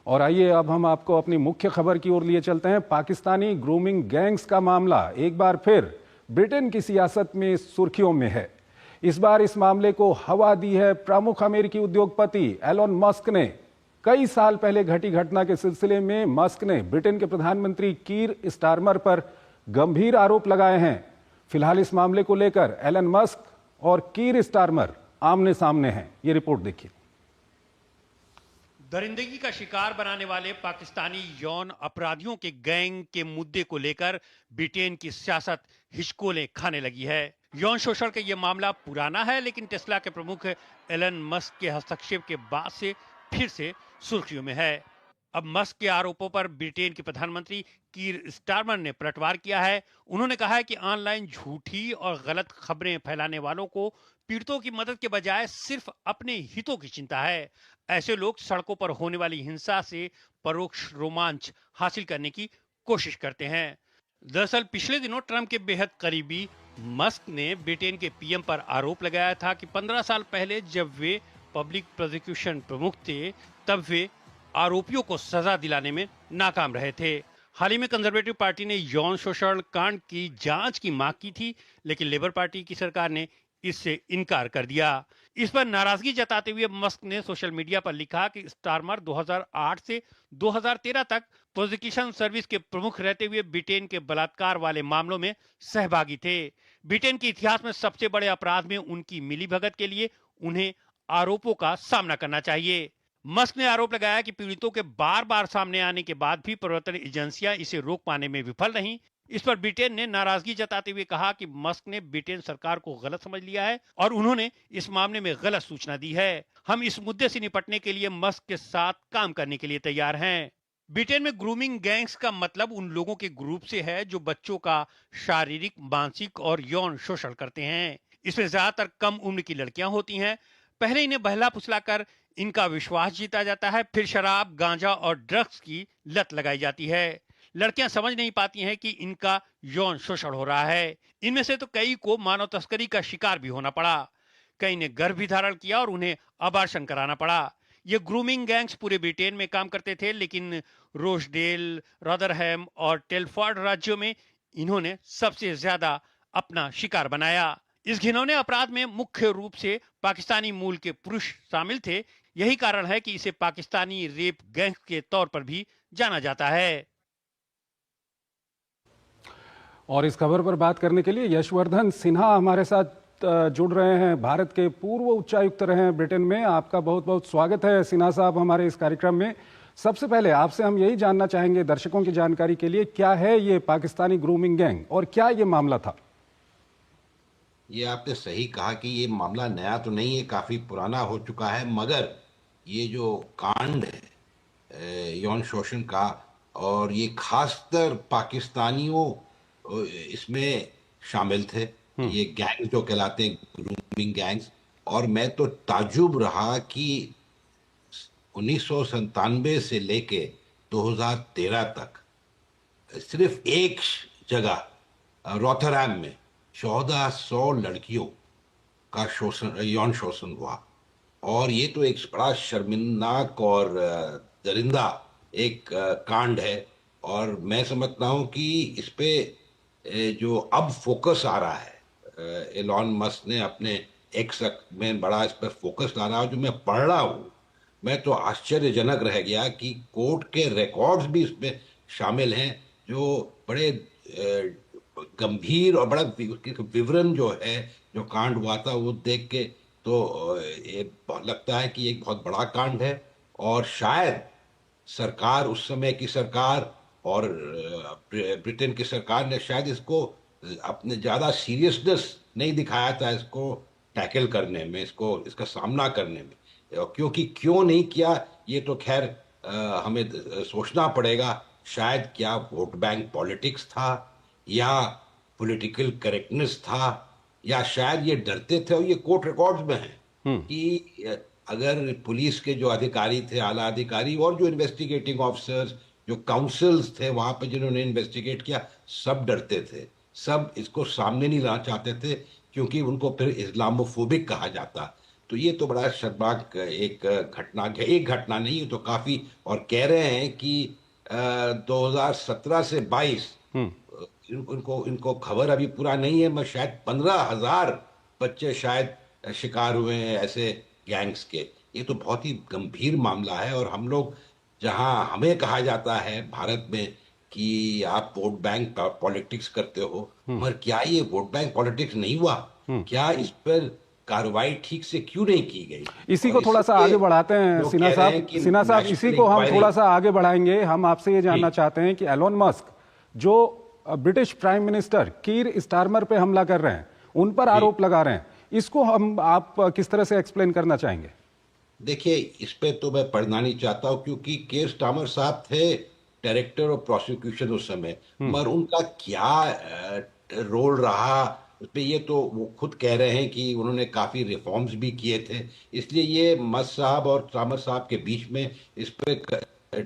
और आइए अब हम आपको अपनी मुख्य खबर की ओर लिए चलते हैं। पाकिस्तानी ग्रूमिंग गैंग्स का मामला एक बार फिर ब्रिटेन की सियासत में सुर्खियों में है। इस बार इस मामले को हवा दी है प्रमुख अमेरिकी उद्योगपति एलोन मस्क ने। कई साल पहले घटी घटना के सिलसिले में मस्क ने ब्रिटेन के प्रधानमंत्री कीर स्टारमर पर गंभीर आरोप लगाए हैं। फिलहाल इस मामले को लेकर एलन मस्क और कीर स्टारमर आमने सामने हैं। ये रिपोर्ट देखिए। दरिंदगी का शिकार बनाने वाले पाकिस्तानी यौन अपराधियों के गैंग के मुद्दे को लेकर ब्रिटेन की सियासत हिचकोले खाने लगी है। यौन शोषण का यह मामला पुराना है, लेकिन टेस्ला के प्रमुख एलन मस्क के हस्तक्षेप के बाद से फिर से सुर्खियों में है। अब मस्क के आरोपों पर ब्रिटेन के प्रधानमंत्री कीर स्टारमर ने पलटवार किया है। उन्होंने कहा है कि ऑनलाइन झूठी और गलत खबरें फैलाने वालों को पीड़ितों की मदद के बजाय सिर्फ अपने हितों की चिंता है। ऐसे लोग सड़कों पर होने वाली हिंसा से परोक्ष रोमांच हासिल करने की कोशिश करते हैं। दरअसल पिछले दिनों ट्रंप के बेहद करीबी मस्क ने ब्रिटेन के पीएम पर आरोप लगाया था कि 15 साल पहले जब वे पब्लिक प्रोसिक्यूशन प्रमुख थे, तब वे आरोपियों को सजा दिलाने में नाकाम रहे थे। हाल ही में कंजर्वेटिव पार्टी ने यौन शोषण कांड की जांच की मांग की थी, लेकिन लेबर पार्टी की सरकार ने इससे इनकार कर दिया। इस पर नाराजगी जताते हुए मस्क ने सोशल मीडिया पर लिखा कि स्टारमर 2008 से 2013 तक प्रोसिक्यूशन सर्विस के प्रमुख रहते हुए ब्रिटेन के बलात्कार वाले मामलों में सहभागी थे। ब्रिटेन के इतिहास में सबसे बड़े अपराध में उनकी मिलीभगत के लिए उन्हें आरोपों का सामना करना चाहिए। मस्क ने आरोप लगाया कि पीड़ितों के बार बार सामने आने के बाद भी प्रवर्तन एजेंसियां इसे रोक पाने में विफल रहीं। इस पर ब्रिटेन ने नाराजगी जताते हुए कहा कि मस्क ने ब्रिटेन सरकार को गलत समझ लिया है और उन्होंने इस मामले में गलत सूचना दी है। हम इस मुद्दे से निपटने के लिए मस्क के साथ काम करने के लिए तैयार हैं। ब्रिटेन में ग्रूमिंग गैंग्स का मतलब उन लोगों के ग्रुप से है जो बच्चों का शारीरिक, मानसिक और यौन शोषण करते हैं। इसमें ज्यादातर कम उम्र की लड़कियां होती हैं। पहले इन्हें बहला फुसलाकर इनका विश्वास जीता जाता है, फिर शराब, गांजा और ड्रग्स की लत लगाई जाती है। लड़कियां समझ नहीं पाती हैं कि इनका यौन शोषण हो रहा है। इनमें से तो कई को मानव तस्करी का शिकार भी होना पड़ा। कई ने गर्भ भी धारण किया और उन्हें अबॉर्शन कराना पड़ा। ये ग्रूमिंग गैंग्स पूरे ब्रिटेन में काम करते थे, लेकिन रोचडेल, रदरहैम और टेलफोर्ड राज्यों में इन्होंने सबसे ज्यादा अपना शिकार बनाया। इस घिनौने अपराध में मुख्य रूप से पाकिस्तानी मूल के पुरुष शामिल थे। यही कारण है कि इसे पाकिस्तानी रेप गैंग के तौर पर भी जाना जाता है। और इस खबर पर बात करने के लिए यशवर्धन सिन्हा हमारे साथ जुड़ रहे हैं। भारत के पूर्व उच्चायुक्त रहे हैं ब्रिटेन में। आपका बहुत बहुत स्वागत है सिन्हा साहब हमारे इस कार्यक्रम में। सबसे पहले आपसे हम यही जानना चाहेंगे दर्शकों की जानकारी के लिए, क्या है ये पाकिस्तानी ग्रूमिंग गैंग और क्या ये मामला था? ये आपने सही कहा कि ये मामला नया तो नहीं है, काफी पुराना हो चुका है, मगर ये जो कांड है यौन शोषण का, और ये खासकर पाकिस्तानियों इसमें शामिल थे। ये गैंग जो कहलाते हैं ग्रूमिंग गैंग्स। और मैं तो ताज्जुब रहा कि 1997 से लेके 2013 तक सिर्फ एक जगह रोथरहैम में 1400 लड़कियों का शोषण, यौन शोषण हुआ। और ये तो एक बड़ा शर्मिंदनाक और दरिंदा एक कांड है। और मैं समझता हूं कि इस पे जो अब फोकस आ रहा है, एलोन मस्क ने अपने एक्स में बड़ा इस पर फोकस ला रहा है, जो मैं पढ़ रहा हूं, मैं तो आश्चर्यजनक रह गया कि कोर्ट के रिकॉर्ड्स भी इसमें शामिल हैं, जो बड़े गंभीर और बड़ा विवरण जो है, जो कांड हुआ था वो देख के तो ये लगता है कि एक बहुत बड़ा कांड है। और शायद सरकार, उस समय की सरकार और ब्रिटेन की सरकार ने शायद इसको अपने ज्यादा सीरियसनेस नहीं दिखाया था इसको टैकल करने में, इसका सामना करने में। क्योंकि क्यों नहीं किया ये तो खैर हमें सोचना पड़ेगा। शायद क्या वोट बैंक पॉलिटिक्स था, या पॉलिटिकल करेक्टनेस था, या शायद ये डरते थे, और ये कोर्ट रिकॉर्ड्स में है कि अगर पुलिस के जो अधिकारी थे, आला अधिकारी, और जो इन्वेस्टिगेटिंग ऑफिसर्स, जो काउंसिल्स थे वहां पे जिन्होंने इन्वेस्टिगेट किया, सब डरते थे, सब इसको सामने नहीं लाना चाहते थे, क्योंकि उनको फिर इस्लामोफोबिक कहा जाता। तो ये तो बड़ा शर्मनाक एक घटना है। एक घटना नहीं, ये तो काफी। और कह रहे हैं कि 2017 से 22 इनको इनको खबर अभी पूरा नहीं है, मगर शायद 15,000 बच्चे शायद शिकार हुए हैं ऐसे गैंग्स के। ये तो बहुत ही गंभीर मामला है। और हम लोग, जहां हमें कहा जाता है भारत में कि आप वोट बैंक पॉलिटिक्स करते हो, मगर क्या ये वोट बैंक पॉलिटिक्स नहीं हुआ? क्या इस पर कार्रवाई ठीक से क्यों नहीं की गई? इसी और को थोड़ा सा इसलिए आगे बढ़ाते हैं लोग सिन्हा कह रहे हैं साहब। कि सिन्हा साहब, इसी नेशनल को हम इंक्वायरी। थोड़ा सा आगे बढ़ाएंगे। हम आपसे ये जानना जी। चाहते हैं कि एलोन मस्क जो ब्रिटिश प्राइम मिनिस्टर कीर स्टारमर पे हमला कर रहे हैं, उन पर जी। आरोप लगा रहे हैं, इसको आप किस तरह से एक्सप्लेन करना चाहेंगे? देखिए, इस पे तो मैं पढ़ना नहीं चाहता हूँ, क्योंकि के स्टामर साहब थे डायरेक्टर ऑफ प्रोसिक्यूशन उस समय। मगर उनका क्या रोल रहा उस पे, ये तो वो खुद कह रहे हैं कि उन्होंने काफी रिफॉर्म्स भी किए थे। इसलिए ये मस्त साहब और स्टामर साहब के बीच में इस पे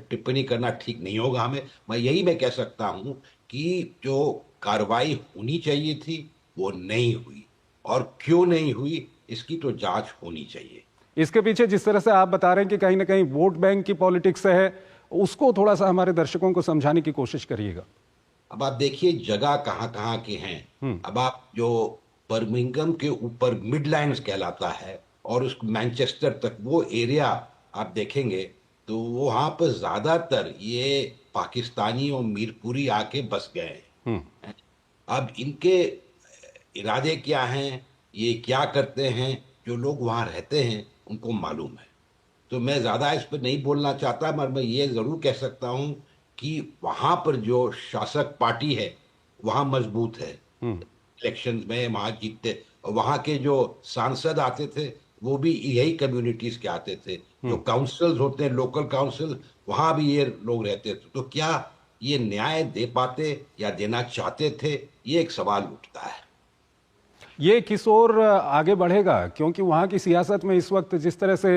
टिप्पणी करना ठीक नहीं होगा हमें। मैं कह सकता हूँ कि जो कार्रवाई होनी चाहिए थी वो नहीं हुई, और क्यों नहीं हुई इसकी तो जांच होनी चाहिए। इसके पीछे जिस तरह से आप बता रहे हैं कि कहीं ना कहीं वोट बैंक की पॉलिटिक्स है, उसको थोड़ा सा हमारे दर्शकों को समझाने की कोशिश करिएगा। अब आप देखिए जगह कहाँ कहाँ के हैं। अब आप जो बर्मिंघम के ऊपर मिडलैंड्स कहलाता है, और उस मैनचेस्टर तक वो एरिया आप देखेंगे, तो वो वहां पर ज्यादातर ये पाकिस्तानी और मीरपुरी आके बस गए हैं। अब इनके इरादे क्या हैं, ये क्या करते हैं, जो लोग वहां रहते हैं उनको मालूम है। तो मैं ज्यादा इस पर नहीं बोलना चाहता, मगर मैं ये जरूर कह सकता हूं कि वहां पर जो शासक पार्टी है वहां मजबूत है। इलेक्शंस में वहां जीतते, और वहां के जो सांसद आते थे वो भी यही कम्युनिटीज के आते थे। जो काउंसिल्स होते हैं, लोकल काउंसिल, वहां भी ये लोग रहते थे। तो क्या ये न्याय दे पाते या देना चाहते थे, ये एक सवाल उठता है। ये किस ओर आगे बढ़ेगा? क्योंकि वहां की सियासत में इस वक्त जिस तरह से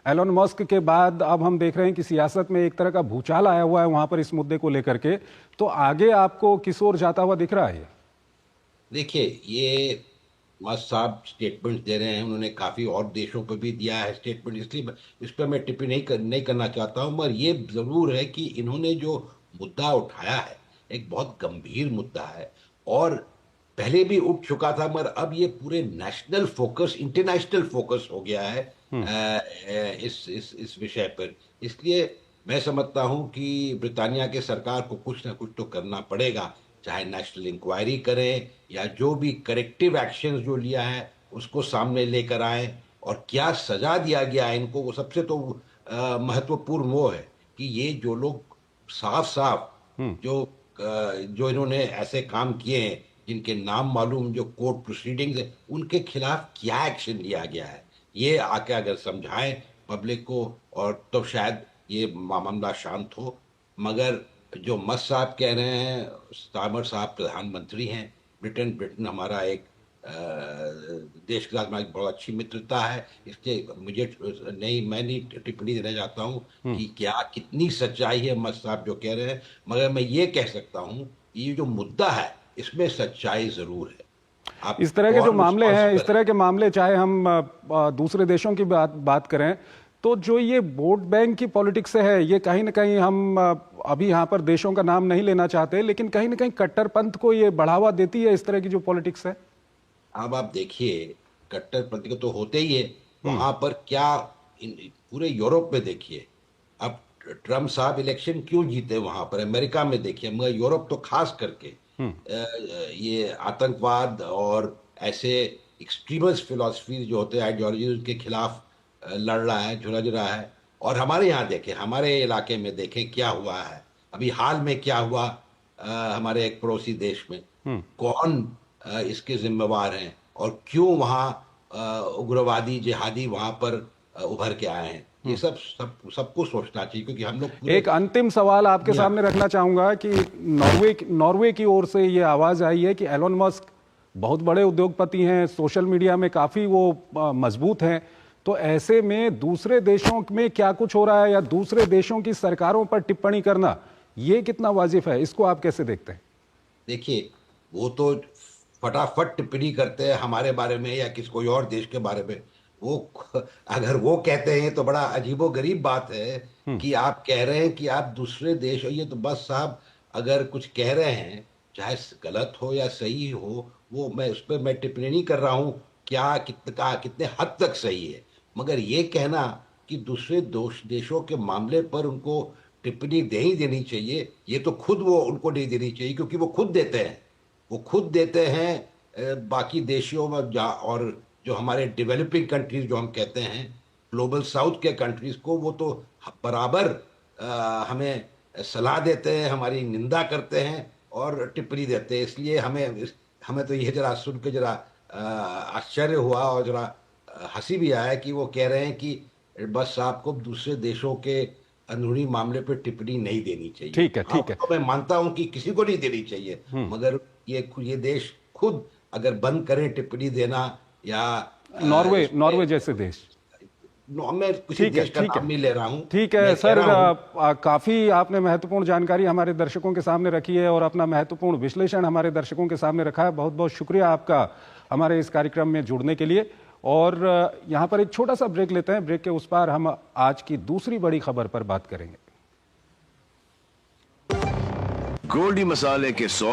एलोन मस्क के बाद अब हम देख रहे हैं कि सियासत में एक तरह का भूचाल आया हुआ है वहां पर इस मुद्दे को लेकर के, तो आगे आपको किस ओर जाता हुआ दिख रहा है? देखिए, ये मस्त साहब स्टेटमेंट दे रहे हैं, उन्होंने काफी और देशों पर भी दिया है स्टेटमेंट, इसलिए इस पर मैं टिप्पणी नहीं करना चाहता हूं। मगर ये जरूर है कि इन्होंने जो मुद्दा उठाया है एक बहुत गंभीर मुद्दा है, और पहले भी उठ चुका था, मगर अब ये पूरे नेशनल फोकस, इंटरनेशनल फोकस हो गया है इस विषय पर। इसलिए मैं समझता हूं कि ब्रिटानिया के सरकार को कुछ ना कुछ तो करना पड़ेगा, चाहे नेशनल इंक्वायरी करें या जो भी करेक्टिव एक्शंस जो लिया है उसको सामने लेकर आए, और क्या सजा दिया गया है इनको, वो सबसे तो महत्वपूर्ण वो है कि ये जो लोग साफ साफ जो इन्होंने ऐसे काम किए हैं, जिनके नाम मालूम, जो कोर्ट प्रोसीडिंग्स है, उनके खिलाफ क्या एक्शन लिया गया है, ये आके अगर समझाएं पब्लिक को, और तो शायद ये मामला शांत हो। मगर जो मस्त साहब कह रहे हैं, स्टामर साहब प्रधानमंत्री हैं ब्रिटेन, ब्रिटेन हमारा एक देश के साथ हमारी बहुत अच्छी मित्रता है, इसलिए मैं नहीं टिप्पणी देना चाहता हूँ कि क्या कितनी सच्चाई है मस्त साहब जो कह रहे हैं। मगर मैं ये कह सकता हूँ ये जो मुद्दा है इसमें सच्चाई जरूर है। आप इस तरह के जो कौन मामले हैं, इस रिस्पॉन्सिबल तरह के मामले, चाहे हम दूसरे देशों की बात करें, तो जो ये वोट बैंक की पॉलिटिक्स है, ये कहीं ना कहीं हम अभी यहाँ पर देशों का नाम नहीं लेना चाहते, लेकिन कहीं ना कहीं कट्टरपंथ को ये बढ़ावा देती है, इस तरह की जो पॉलिटिक्स है। अब आप देखिए, कट्टरपंथी तो होते ही है वहां पर। क्या पूरे यूरोप में देखिए, अब ट्रम्प साहब इलेक्शन क्यों जीते वहां पर, अमेरिका में देखिए, मगर यूरोप तो खास करके ये आतंकवाद और ऐसे एक्सट्रीमिस्ट फिलॉसफी जो होते हैं, आइडियोलॉजी, उनके खिलाफ लड़ रहा है, झुलझ रहा है। और हमारे यहाँ देखें, हमारे इलाके में देखें क्या हुआ है, अभी हाल में क्या हुआ हमारे एक पड़ोसी देश में, कौन इसके जिम्मेवार हैं, और क्यों वहाँ उग्रवादी जिहादी वहां पर उभर के आए हैं। ये सबको सोचना चाहिए, क्योंकि हम लोग एक अंतिम सवाल आपके सामने रखना चाहूंगा कि नॉर्वे की ओर से ये आवाज आई है कि एलोन मस्क बहुत बड़े उद्योगपति हैं, सोशल मीडिया में काफी वो मजबूत हैं, तो ऐसे में दूसरे देशों में क्या कुछ हो रहा है या दूसरे देशों की सरकारों पर टिप्पणी करना, ये कितना वाजिब है? इसको आप कैसे देखते हैं? देखिए, वो तो फटाफट टिप्पणी करते हैं हमारे बारे में या किसी कोई और देश के बारे में, वो अगर वो कहते हैं तो बड़ा अजीबोगरीब बात है कि आप कह रहे हैं कि आप दूसरे देश, और ये तो बस साहब अगर कुछ कह रहे हैं, चाहे गलत हो या सही हो, वो मैं उस पर मैं टिप्पणी नहीं कर रहा हूँ क्या कितने हद तक सही है, मगर ये कहना कि दूसरे देशों के मामले पर उनको टिप्पणी नहीं देनी चाहिए, ये तो खुद वो उनको नहीं देनी चाहिए, क्योंकि वो खुद देते हैं, वो खुद देते हैं बाकी देशों में और जो हमारे डेवलपिंग कंट्रीज जो हम कहते हैं, ग्लोबल साउथ के कंट्रीज को, वो तो बराबर हमें सलाह देते हैं, हमारी निंदा करते हैं और टिप्पणी देते हैं। इसलिए हमें तो ये जरा सुन के जरा आश्चर्य हुआ और जरा हंसी भी आया कि वो कह रहे हैं कि बस आपको दूसरे देशों के अंदरूनी मामले पर टिप्पणी नहीं देनी चाहिए। ठीक है, ठीक है। तो मैं मानता हूं कि किसी को नहीं देनी चाहिए, मगर ये देश खुद अगर बंद करें टिप्पणी देना, या नॉर्वे जैसे देश, मैं किसी देश का नाम नहीं ले रहा हूं। ठीक है सर, काफी आपने महत्वपूर्ण जानकारी हमारे दर्शकों के सामने रखी है और अपना महत्वपूर्ण विश्लेषण हमारे दर्शकों के सामने रखा है। बहुत बहुत शुक्रिया आपका हमारे इस कार्यक्रम में जुड़ने के लिए। और यहाँ पर एक छोटा सा ब्रेक लेते हैं, ब्रेक के उस पार हम आज की दूसरी बड़ी खबर पर बात करेंगे। गोल्डी मसाले के 100